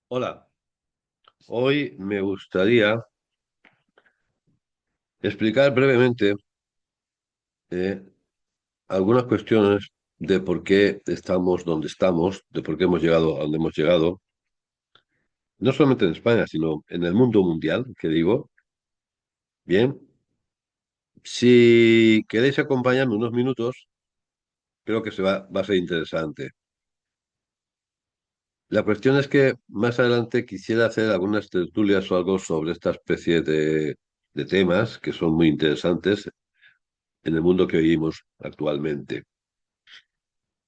Hola, hoy me gustaría explicar brevemente eh, algunas cuestiones de por qué estamos donde estamos, de por qué hemos llegado a donde hemos llegado, no solamente en España, sino en el mundo mundial, que digo. Bien, si queréis acompañarme unos minutos, creo que va a ser interesante. La cuestión es que más adelante quisiera hacer algunas tertulias o algo sobre esta especie de temas que son muy interesantes en el mundo que vivimos actualmente.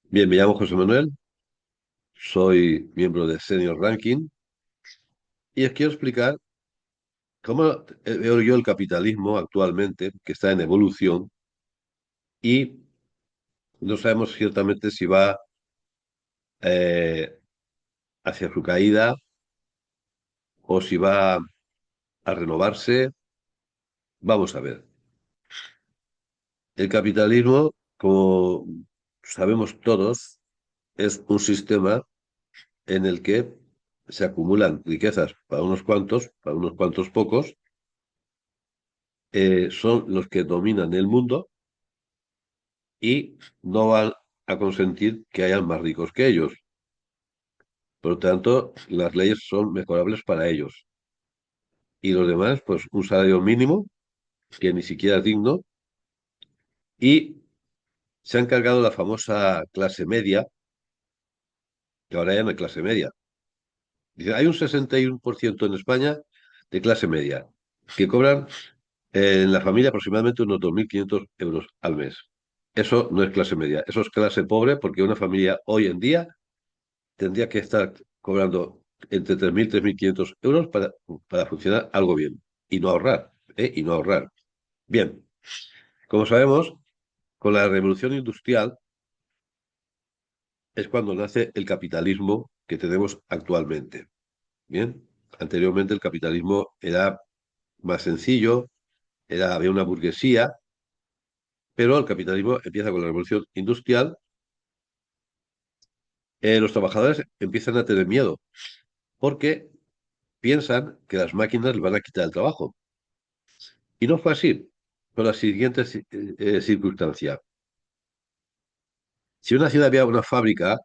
Bien, me llamo José Manuel. Soy miembro de Senior Ranking y os quiero explicar cómo veo yo el capitalismo actualmente, que está en evolución y no sabemos ciertamente si va eh, hacia su caída o si va a renovarse. Vamos a ver. El capitalismo, como sabemos todos, es un sistema en el que se acumulan riquezas para unos cuantos pocos, son los que dominan el mundo y no van a consentir que hayan más ricos que ellos. Por lo tanto, las leyes son mejorables para ellos. Y los demás, pues un salario mínimo, que ni siquiera es digno, y se han cargado la famosa clase media, que ahora ya no hay clase media. Dice, hay un 61% en España de clase media, que cobran en la familia aproximadamente unos 2.500 euros al mes. Eso no es clase media, eso es clase pobre porque una familia hoy en día tendría que estar cobrando entre 3.000 y 3.500 euros para funcionar algo bien y no ahorrar, ¿eh? Y no ahorrar. Bien, como sabemos, con la revolución industrial es cuando nace el capitalismo que tenemos actualmente. Bien, anteriormente el capitalismo era más sencillo, había una burguesía, pero el capitalismo empieza con la revolución industrial. Los trabajadores empiezan a tener miedo porque piensan que las máquinas les van a quitar el trabajo. Y no fue así, por la siguiente circunstancia. Si en una ciudad había una fábrica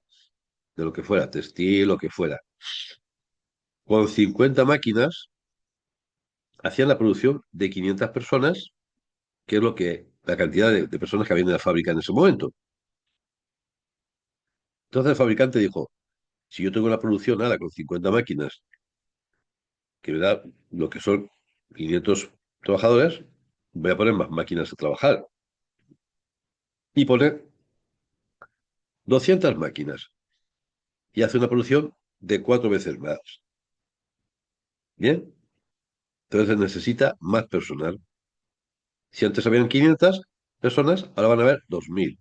de lo que fuera, textil, lo que fuera, con 50 máquinas, hacían la producción de 500 personas, que es la cantidad de personas que había en la fábrica en ese momento. Entonces el fabricante dijo, si yo tengo una producción ahora con 50 máquinas, que me da lo que son 500 trabajadores, voy a poner más máquinas a trabajar. Y pone 200 máquinas y hace una producción de 4 veces más. Bien, entonces necesita más personal. Si antes habían 500 personas, ahora van a haber 2.000.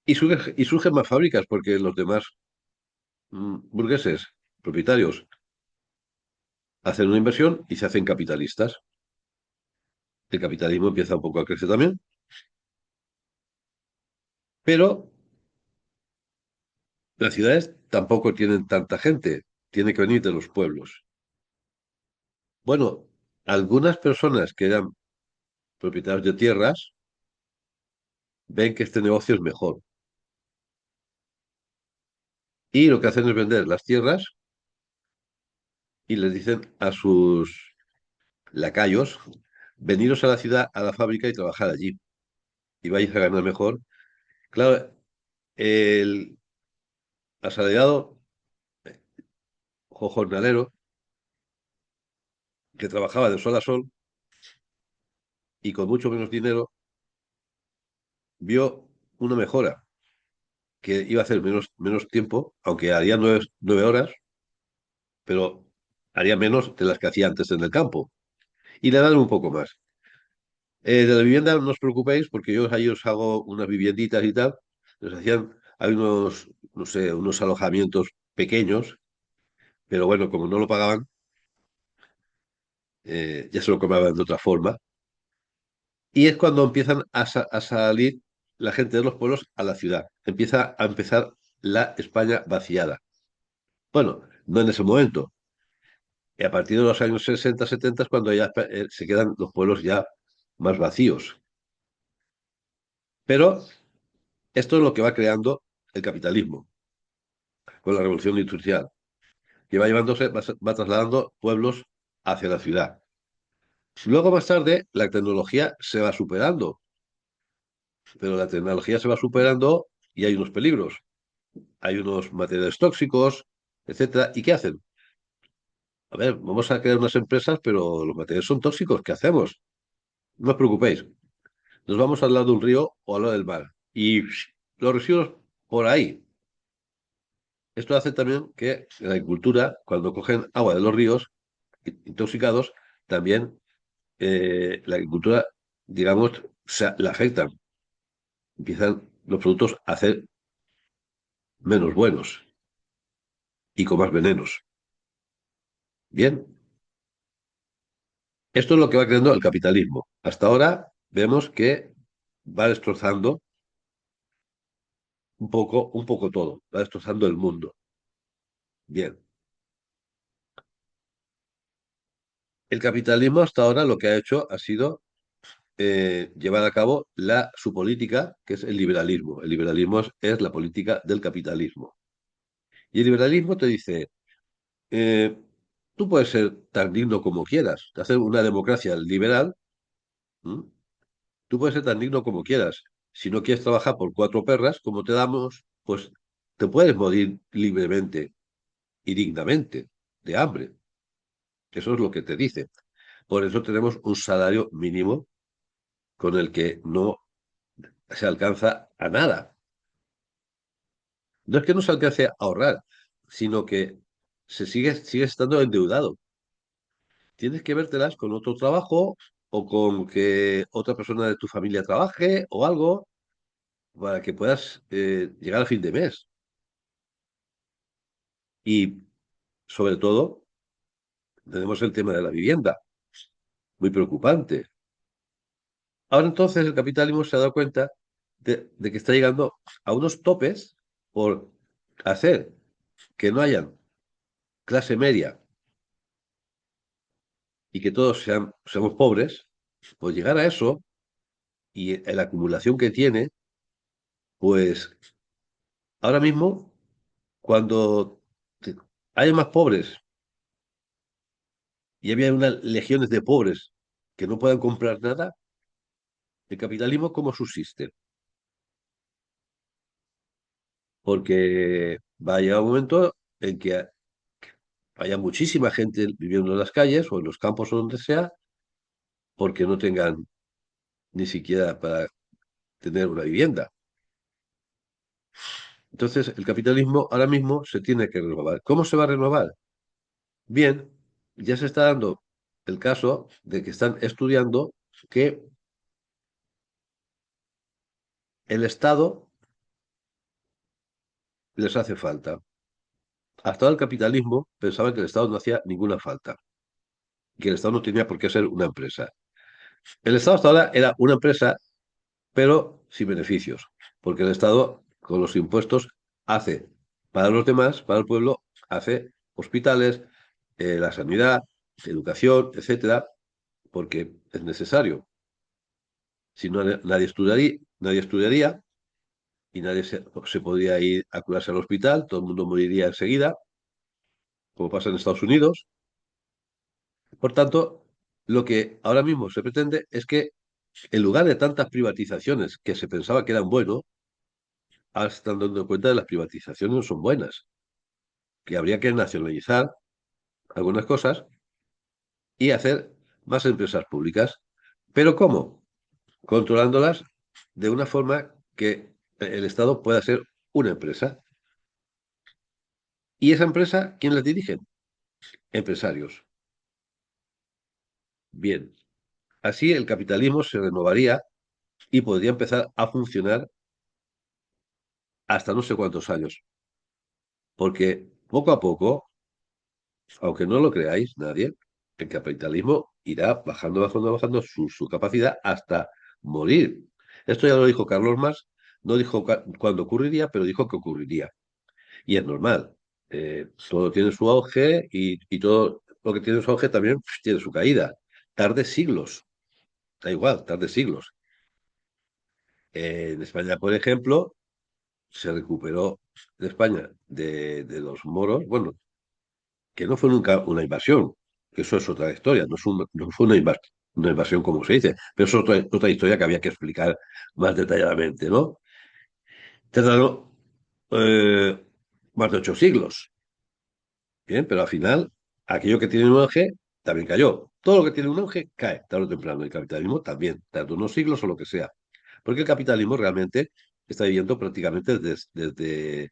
Y surgen más fábricas porque los demás burgueses, propietarios, hacen una inversión y se hacen capitalistas. El capitalismo empieza un poco a crecer también, pero las ciudades tampoco tienen tanta gente. Tiene que venir de los pueblos. Bueno, algunas personas que eran propietarios de tierras ven que este negocio es mejor. Y lo que hacen es vender las tierras y les dicen a sus lacayos, veniros a la ciudad, a la fábrica y trabajar allí. Y vais a ganar mejor. Claro, el asalariado o jornalero que trabajaba de sol a sol y con mucho menos dinero, vio una mejora, que iba a hacer menos tiempo, aunque haría 9 horas, pero haría menos de las que hacía antes en el campo. Y le dan un poco más. De la vivienda no os preocupéis, porque yo ahí os hago unas vivienditas y tal. Hay unos, no sé, unos alojamientos pequeños, pero bueno, como no lo pagaban, ya se lo cobraban de otra forma. Y es cuando empiezan a salir la gente de los pueblos a la ciudad. Empieza a empezar la España vaciada. Bueno, no en ese momento. Y a partir de los años 60, 70 es cuando ya se quedan los pueblos ya más vacíos. Pero esto es lo que va creando el capitalismo con la revolución industrial, que va llevándose, va trasladando pueblos hacia la ciudad. Luego, más tarde, la tecnología se va superando, pero la tecnología se va superando y hay unos peligros, hay unos materiales tóxicos, etcétera. ¿Y qué hacen? A ver, vamos a crear unas empresas, pero los materiales son tóxicos. ¿Qué hacemos? No os preocupéis. Nos vamos al lado de un río o al lado del mar. Y los residuos por ahí. Esto hace también que la agricultura, cuando cogen agua de los ríos intoxicados, también la agricultura, digamos, la afectan. Empiezan los productos a ser menos buenos y con más venenos. Bien, esto es lo que va creando el capitalismo. Hasta ahora vemos que va destrozando un poco todo, va destrozando el mundo. Bien, el capitalismo hasta ahora lo que ha hecho ha sido llevar a cabo su política, que es el liberalismo. El liberalismo es la política del capitalismo. Y el liberalismo te dice, eh, tú puedes ser tan digno como quieras, hacer una democracia liberal. ¿M? Tú puedes ser tan digno como quieras. Si no quieres trabajar por cuatro perras, como te damos, pues te puedes morir libremente y dignamente de hambre. Eso es lo que te dice. Por eso tenemos un salario mínimo con el que no se alcanza a nada. No es que no se alcance a ahorrar, sino que sigue estando endeudado. Tienes que vértelas con otro trabajo o con que otra persona de tu familia trabaje o algo para que puedas llegar al fin de mes. Y sobre todo, tenemos el tema de la vivienda, muy preocupante. Ahora entonces el capitalismo se ha dado cuenta de que está llegando a unos topes por hacer que no hayan clase media y que todos seamos pobres, pues llegar a eso y la acumulación que tiene, pues ahora mismo, cuando te- hay más pobres y había unas legiones de pobres que no puedan comprar nada, el capitalismo ¿cómo subsiste? Porque va a llegar un momento en que haya muchísima gente viviendo en las calles o en los campos o donde sea, porque no tengan ni siquiera para tener una vivienda. Entonces, el capitalismo ahora mismo se tiene que renovar. ¿Cómo se va a renovar? Bien, ya se está dando el caso de que están estudiando que el Estado les hace falta. Hasta ahora el capitalismo pensaba que el Estado no hacía ninguna falta, que el Estado no tenía por qué ser una empresa. El Estado hasta ahora era una empresa, pero sin beneficios, porque el Estado, con los impuestos, hace para los demás, para el pueblo, hace hospitales, la sanidad, educación, etcétera, porque es necesario. Si no, nadie estudiaría y nadie se podría ir a curarse al hospital, todo el mundo moriría enseguida, como pasa en Estados Unidos. Por tanto, lo que ahora mismo se pretende es que, en lugar de tantas privatizaciones que se pensaba que eran buenos, ahora se están dando cuenta de que las privatizaciones no son buenas, que habría que nacionalizar algunas cosas y hacer más empresas públicas. ¿Pero cómo? Controlándolas de una forma que el Estado pueda ser una empresa. ¿Y esa empresa quién la dirige? Empresarios. Bien, así el capitalismo se renovaría y podría empezar a funcionar hasta no sé cuántos años, porque poco a poco, aunque no lo creáis nadie, el capitalismo irá bajando, bajando, bajando su capacidad hasta morir. Esto ya lo dijo Carlos Marx, no dijo cuándo ocurriría, pero dijo que ocurriría. Y es normal. Todo tiene su auge y todo lo que tiene su auge también tiene su caída. Tarde siglos, da igual, tarde siglos. En España, por ejemplo, se recuperó de España de los moros, bueno, que no fue nunca una invasión, que eso es otra historia, no fue una invasión como se dice, pero es otra historia que había que explicar más detalladamente, ¿no? Tardó eh, más de 8 siglos. Bien, pero al final, aquello que tiene un auge también cayó. Todo lo que tiene un auge cae, tarde o temprano. El capitalismo también, tarde unos siglos o lo que sea. Porque el capitalismo realmente está viviendo prácticamente desde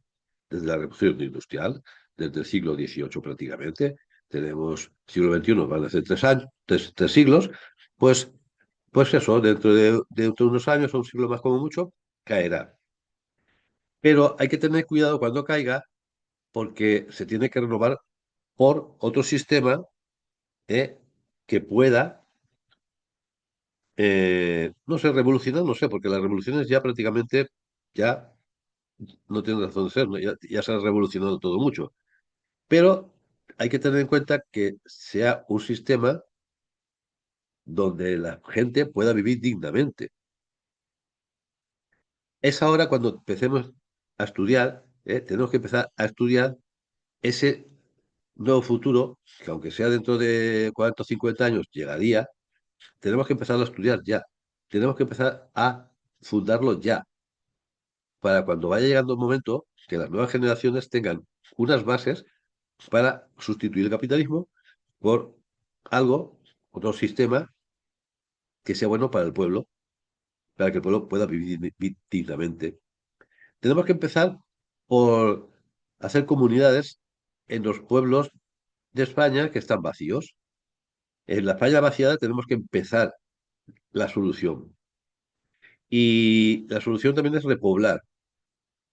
la revolución industrial, desde el siglo XVIII prácticamente. Tenemos siglo XXI, van a ser 3 años, tres siglos. Pues, pues eso, dentro de unos años o un siglo más como mucho, caerá. Pero hay que tener cuidado cuando caiga porque se tiene que renovar por otro sistema eh, que pueda, no sé, revolucionar, no sé, porque las revoluciones ya prácticamente ya no tienen razón de ser, ¿no? Ya se ha revolucionado todo mucho. Pero hay que tener en cuenta que sea un sistema donde la gente pueda vivir dignamente. Es ahora cuando empecemos a estudiar, tenemos que empezar a estudiar ese nuevo futuro, que aunque sea dentro de 40 o 50 años, llegaría. Tenemos que empezar a estudiar ya. Tenemos que empezar a fundarlo ya, para cuando vaya llegando un momento que las nuevas generaciones tengan unas bases para sustituir el capitalismo por algo, otro sistema que sea bueno para el pueblo, para que el pueblo pueda vivir dignamente. Tenemos que empezar por hacer comunidades en los pueblos de España que están vacíos. En la España vaciada tenemos que empezar la solución. Y la solución también es repoblar.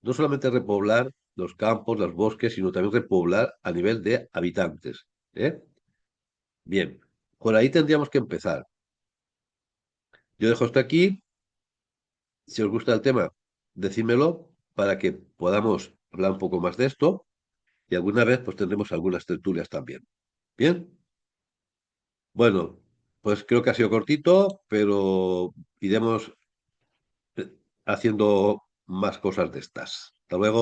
No solamente repoblar los campos, los bosques, sino también repoblar a nivel de habitantes. ¿Eh? Bien, por ahí tendríamos que empezar. Yo dejo esto aquí. Si os gusta el tema, decídmelo para que podamos hablar un poco más de esto y alguna vez pues tendremos algunas tertulias también. Bien, bueno, pues creo que ha sido cortito, pero iremos haciendo más cosas de estas. Hasta luego.